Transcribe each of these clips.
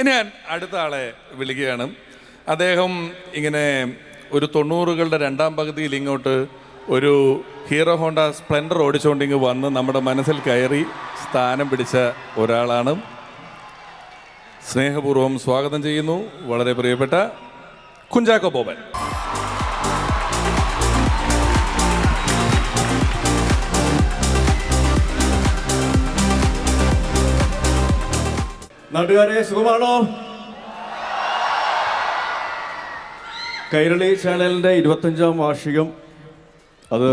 ഇനി ഞാൻ അടുത്ത ആളെ വിളിക്കുകയാണ്. അദ്ദേഹം ഇങ്ങനെ ഒരു 90കളുടെ രണ്ടാം പകുതിയിൽ ഇങ്ങോട്ട് ഒരു ഹീറോ ഹോണ്ട സ്പ്ലെൻഡർ ഓടിച്ചുകൊണ്ടിങ്ങ് വന്ന് നമ്മുടെ മനസ്സിൽ കയറി സ്ഥാനം പിടിച്ച ഒരാളാണ്. സ്നേഹപൂർവ്വം സ്വാഗതം ചെയ്യുന്നു വളരെ പ്രിയപ്പെട്ട കുഞ്ചാക്കോ ബോബൻ. നാട്ടുകാരെ സുഖമാണോ? കൈരളി ചാനലിൻ്റെ 25ാം വാർഷികം, അത്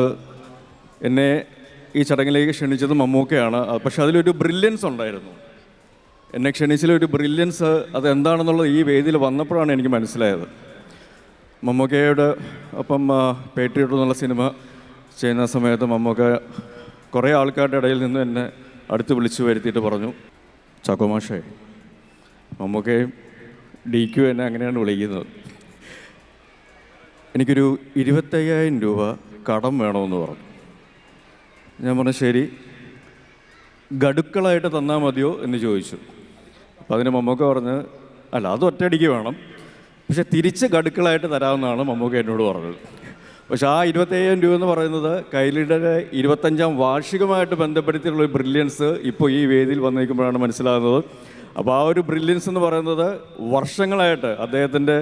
എന്നെ ഈ ചടങ്ങിലേക്ക് ക്ഷണിച്ചത് മമ്മൂക്കയാണ്. പക്ഷെ അതിലൊരു ബ്രില്യൻസ് ഉണ്ടായിരുന്നു. എന്നെ ക്ഷണിച്ചതിലൊരു ബ്രില്യൻസ് അത് എന്താണെന്നുള്ളത് ഈ വേദിയിൽ വന്നപ്പോഴാണ് എനിക്ക് മനസ്സിലായത്. മമ്മൂക്കയുടെ ഒപ്പം പേട്രിയോട്ട് എന്നുള്ള സിനിമ ചെയ്യുന്ന സമയത്ത് മമ്മൂക്ക കുറേ ആൾക്കാരുടെ ഇടയിൽ നിന്ന് എന്നെ അടുത്ത് വിളിച്ചു വരുത്തിയിട്ട് പറഞ്ഞു, ചാക്കോ മാഷേ, മമ്മൂക്കയും DQ എന്നെ അങ്ങനെയാണ് വിളിക്കുന്നത്, എനിക്കൊരു 25,000 രൂപ കടം വേണമെന്ന് പറഞ്ഞു. ഞാൻ പറഞ്ഞു ശരി, ഗഡുക്കളായിട്ട് തന്നാൽ മതിയോ എന്ന് ചോദിച്ചു. അപ്പോൾ അതിന് മമ്മൂക്ക പറഞ്ഞ് അല്ല, അത് ഒറ്റയടിക്ക് വേണം, പക്ഷെ തിരിച്ച് ഗഡുക്കളായിട്ട് തരാമെന്നാണ് മമ്മൂക്ക എന്നോട് പറഞ്ഞത്. പക്ഷെ ആ 25,000 രൂപ എന്ന് പറയുന്നത് കൈരളിയുടെ 25ാം വാർഷികമായിട്ട് ബന്ധപ്പെടുത്തിയുള്ള ബ്രില്യൻസ് ഇപ്പോൾ ഈ വേദിയിൽ വന്നിരിക്കുമ്പോഴാണ് മനസ്സിലാകുന്നത്. അപ്പോൾ ആ ഒരു ബ്രില്യൻസ് എന്ന് പറയുന്നത് വർഷങ്ങളായിട്ട് അദ്ദേഹത്തിൻ്റെ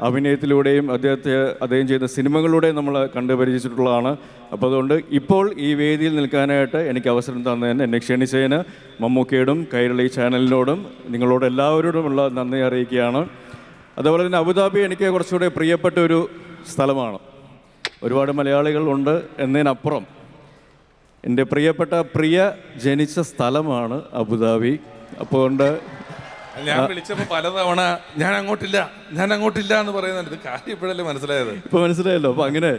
അഭിനയത്തിലൂടെയും അദ്ദേഹം ചെയ്ത സിനിമകളിലൂടെയും നമ്മൾ കണ്ടുപരിചിച്ചിട്ടുള്ളതാണ്. അപ്പോൾ അതുകൊണ്ട് ഇപ്പോൾ ഈ വേദിയിൽ നിൽക്കാനായിട്ട് എനിക്ക് അവസരം തന്നതിന്, എന്നെ ക്ഷണിച്ചതിന് മമ്മൂക്കയോടും കൈരളി ചാനലിനോടും നിങ്ങളോട് എല്ലാവരോടുമുള്ള നന്ദി അറിയിക്കുകയാണ്. അതുപോലെ തന്നെ അബുദാബി എനിക്ക് കുറച്ചുകൂടെ പ്രിയപ്പെട്ട ഒരു സ്ഥലമാണ്. ഒരുപാട് മലയാളികൾ ഉണ്ട് എന്നതിനപ്പുറം എൻ്റെ പ്രിയ ജനിച്ച സ്ഥലമാണ് അബുദാബി. അപ്പോൾ കൊണ്ട് ഞാൻ വിളിച്ചപ്പോൾ പലതവണ ഞാൻ അങ്ങോട്ടില്ല എന്ന് പറയുന്നുണ്ട്. കാര്യം ഇപ്പോഴല്ലേ മനസ്സിലായത്? ഇപ്പോൾ മനസ്സിലായല്ലോ. അപ്പോൾ അങ്ങനെ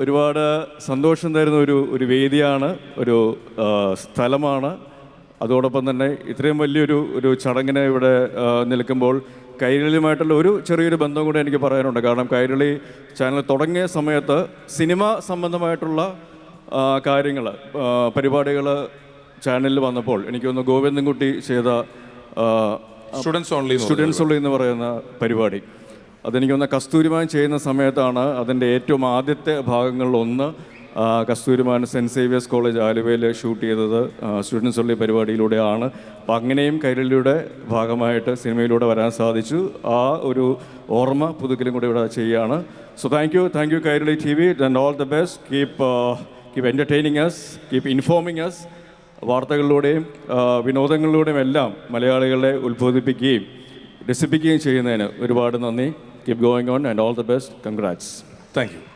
ഒരുപാട് സന്തോഷം തരുന്ന ഒരു വേദിയാണ്, ഒരു സ്ഥലമാണ്. അതോടൊപ്പം തന്നെ ഇത്രയും വലിയൊരു ചടങ്ങിനെ ഇവിടെ നിൽക്കുമ്പോൾ കൈരളിയുമായിട്ടുള്ള ഒരു ചെറിയൊരു ബന്ധം കൂടെ എനിക്ക് പറയാനുണ്ട്. കാരണം കൈരളി ചാനൽ തുടങ്ങിയ സമയത്ത് സിനിമ സംബന്ധമായിട്ടുള്ള കാര്യങ്ങൾ, ചാനലിൽ വന്നപ്പോൾ എനിക്കൊന്ന് ഗോവിന്ദൻകുട്ടി ചെയ്ത സ്റ്റുഡൻസ് ഓൺലി എന്ന് പറയുന്ന പരിപാടി, അതെനിക്കൊന്ന് കസ്തൂരിമാൻ ചെയ്യുന്ന സമയത്താണ് അതിൻ്റെ ഏറ്റവും ആദ്യത്തെ ഭാഗങ്ങളിലൊന്ന് കസ്തൂരിമാൻ സെൻറ്റ് സേവിയേഴ്സ് കോളേജ് ആലുവയിൽ ഷൂട്ട് ചെയ്തത് സ്റ്റുഡൻസ് ഓൺലി പരിപാടിയിലൂടെയാണ്. അപ്പോൾ അങ്ങനെയും കൈരളിയുടെ ഭാഗമായിട്ട് സിനിമയിലൂടെ വരാൻ സാധിച്ചു. ആ ഒരു ഓർമ്മ പുതുക്കലും കൂടെ ഇവിടെ ചെയ്യുകയാണ്. So thank you Kairali TV and all the best. Keep entertaining us, keep informing us. വാർത്തകളിലൂടെയും വിനോദങ്ങളിലൂടെയും എല്ലാം മലയാളികളെ ഉത്ബോധിപ്പിക്കുകയും രസിപ്പിക്കുകയും ചെയ്യുന്നതിന് ഒരുപാട് നന്ദി. Keep going on and all the best. Congrats. Thank U.